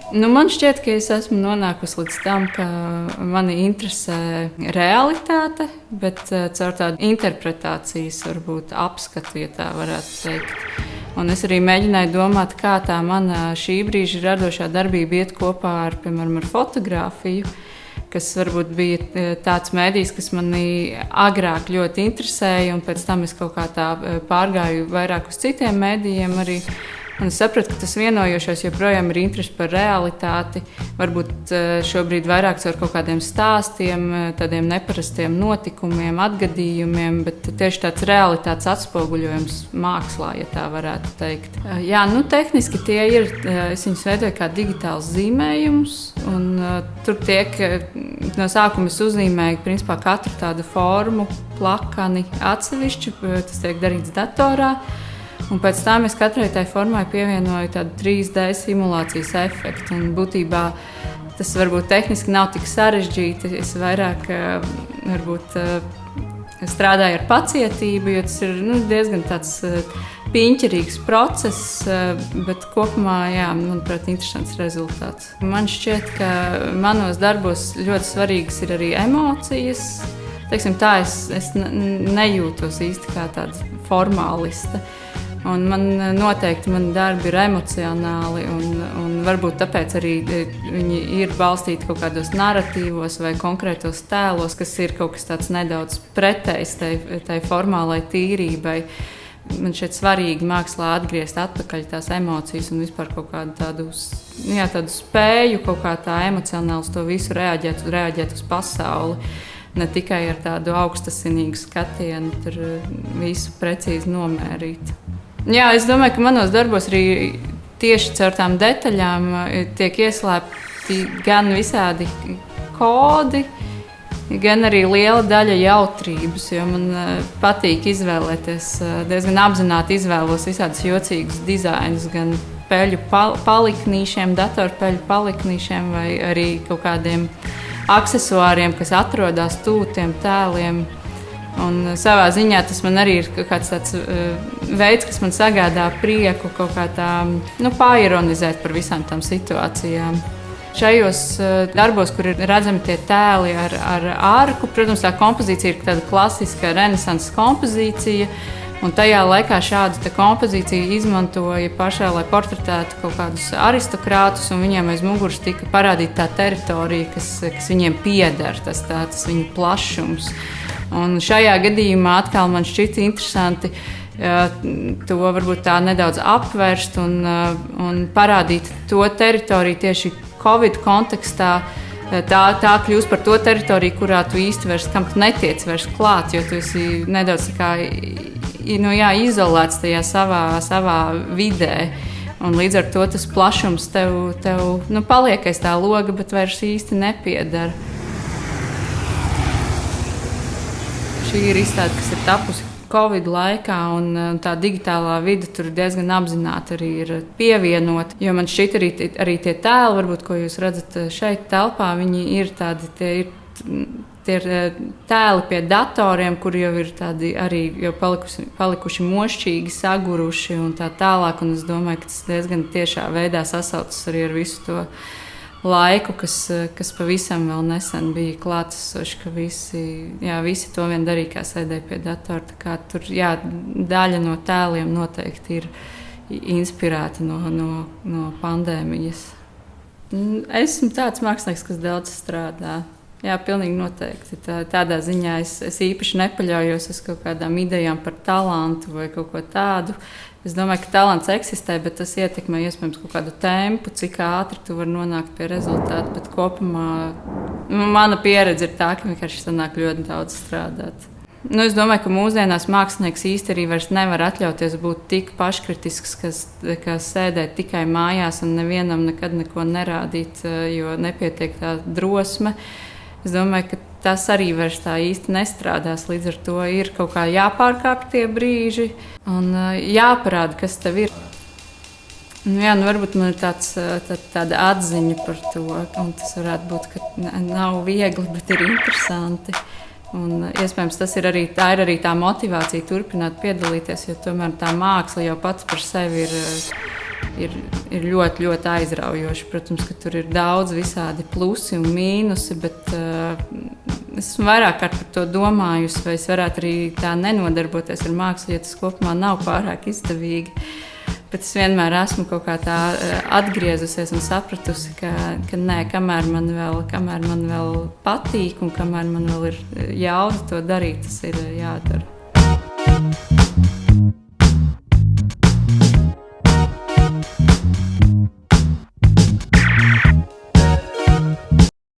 Man šķiet, ka es esmu nonākusi līdz tam, ka mani interesē realitāte, bet caur tādu interpretācijas, varbūt apskatu, ja tā varētu teikt. Un es arī mēģināju domāt, kā tā mana šī brīža radošā darbība iet kopā ar, piemēram, ar fotografiju, kas varbūt bija tāds mēdījis, kas mani agrāk ļoti interesēja, un pēc tam es kaut kā tā pārgāju vairāk uz citiem mēdījiem arī. Un es sapratu, ka tas vienojošais joprojām ir interese par realitāti. Varbūt šobrīd vairāk caur kaut kādiem stāstiem, tādiem neparastiem notikumiem, atgadījumiem, bet tieši tāds realitātes atspoguļojums mākslā, ja tā varētu teikt. Jā, tehniski tie ir, es viņus veidoju kā digitāls zīmējums, un tur tiek, no sākuma es uzzīmēju principā katru tādu formu, plakani atsevišķi, tas tiek darīts datorā. Un pēc tam es katrai tai formai pievienoju tādu 3D simulācijas efektu. Un būtībā tas varbūt tehniski nav tik sarežģīti. Es vairāk strādāju ar pacietību, jo tas ir diezgan tāds piņķerīgs process, bet kopumā, manuprāt, interesants rezultāts. Man šķiet, ka manos darbos ļoti svarīgas ir arī emocijas. Teiksim tā, es nejūtos īsti kā tāda formālista. Un man noteikti mani darbi ir emocionāli, un varbūt tāpēc arī viņi ir balstīti kaut kādos narratīvos vai konkrētos tēlos, kas ir kaut kas tāds nedaudz pretējs tai formālai tīrībai. Man šķiet svarīgi mākslā atgriezt atpakaļ tās emocijas un vispār kaut kādu tādu spēju, kaut kā tā emocionāli uz to visu reaģēt uz pasauli. Ne tikai ar tādu augstasinīgu skatienu, tur visu precīzi nomērīt. Jā, es domāju, ka manos darbos arī tieši caur tām detaļām tiek ieslēpti gan visādi kodi, gan arī liela daļa jautrības, jo man patīk izvēlēties, diezgan apzināti izvēlos visādus jocīgus dizainus, gan peļu paliknīšiem, datorpeļu paliknīšiem vai arī kaut kādiem aksesuāriem, kas atrodas tuvu tiem tēliem. Un savā ziņā tas man arī ir kāds tāds veids, kas man sagādā prieku kaut kā tā, paironizēt par visām tām situācijām. Šajos darbos, kur ir redzami tie tēli ar arku, protams, tā kompozīcija ir tāda klasiska renesanses kompozīcija. Un tajā laikā šādu kompozīciju izmantoja pašā, lai portretētu kaut kādus aristokrātus, un viņiem aiz muguras tika parādīta tā teritorija, kas viņiem pieder, tas viņu plašums. Un šajā gadījumā atkal man šķita interesanti to varbūt tā nedaudz apvērst un parādīt to teritoriju tieši Covid kontekstā. Tā kļūst par to teritoriju, kurā tu īsti kam tu netiec vairs klāt, jo tu esi nedaudz izolēts tajā savā vidē. Un līdz ar to tas plašums tev paliek aiz tā loga, bet vairs īsti nepiedara. Šī ir izstāde, kas ir tapusi Covid laikā, un tā digitālā vide tur diezgan apzināti arī ir pievienota. Jo man šķiet arī tie tēli, varbūt, ko jūs redzat šeit telpā, viņi ir tādi, tie ir tēli pie datoriem, kur jau ir tādi arī jau palikuši mošķīgi, saguruši un tā tālāk. Un es domāju, ka tas diezgan tiešā veidā sasaucas arī ar visu to laiku, kas pavisam vēl nesen bija klātesoši, ka visi to vien darīja, kā sēdēja pie datora. Tā kā tur daļa no tēliem noteikti ir inspirēta no pandēmijas. Esmu tāds mākslinieks, kas daudz strādā. Jā, pilnīgi noteikti. Tādā ziņā es īpaši nepaļaujos uz kaut kādām idejām par talantu vai kaut ko tādu. Es domāju, ka talants eksistē, bet tas ietekmē iespējams kaut kādu tempu, cik ātri tu vari nonākt pie rezultātu. Bet kopumā mana pieredze ir tā, ka vienkārši sanāk ļoti daudz strādāt. Es domāju, ka mūsdienās mākslinieks īsti arī vairs nevar atļauties būt tik paškritisks, ka sēdēt tikai mājās un nevienam nekad neko nerādīt, jo nepietiek tā drosme. Es domāju, ka tas arī vairs tā īsti nestrādās. Līdz ar to ir kaut kā jāpārkāpj tie brīži un jāparāda, kas tev ir. Varbūt man ir tāda atziņa par to, un tas varētu būt, ka nav viegli, bet ir interesanti. Un, iespējams, tā ir arī tā motivācija turpināt piedalīties, jo tomēr tā māksla jau pats par sevi ir ir ļoti, ļoti aizraujoši. Protams, ka tur ir daudz visādi plusi un mīnusi, bet esmu vairāk kārt par to domājusi, vai es varētu arī tā nenodarboties ar mākslu, ja tas kopumā nav pārāk izdevīgi. Bet es vienmēr esmu kaut kā tā atgriezusies un sapratusi, ka nē, kamēr man vēl patīk un kamēr man vēl ir jauda to darīt, tas ir jādara.